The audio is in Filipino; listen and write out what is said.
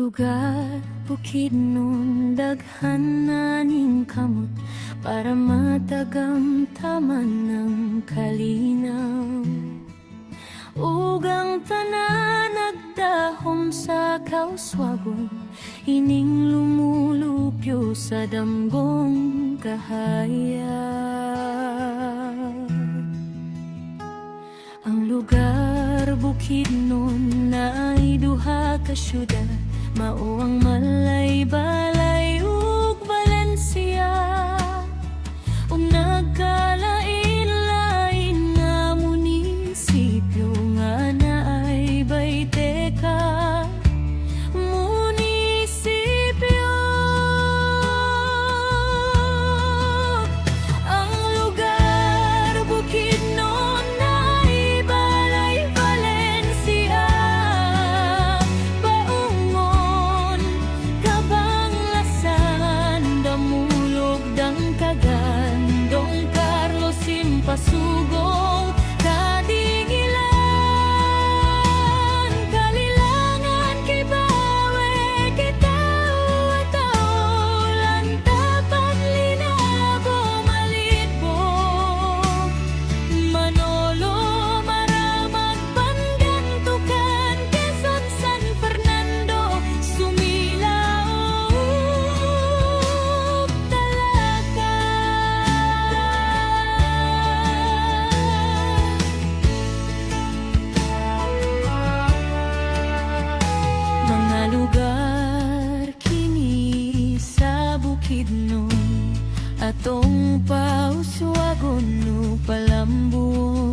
lugar, Bukidnon, daghan naning kamot para matagamtaman ng kalinaw. Ugang tanan nagdahom sa kauswagon, ining lumulupyo sa damgong kahaya. Ang lugar, Bukidnon, na ay duha ka syudad, mao ang Malay, Balay ug Valencia. Ug nagkalain-lain nga munisipyo nga naay 20 ka munisipyo. Ang lugar, Bukidnon, naay Balay, Valencia, Baungon, Cabanglasan, Damulog, Dangkagan, Don Carlos, Simpasugong, Katingilan, Kalilangan, Kibawe, Kitao, Taulan, Tapan, Linabo, Malitbog, Manolo, Maramag, Pangantukan, Quezon, San Fernando, Sumilao, Talaga. Mga lugar kini sa Bukidnon, atong pauswagon o palambon.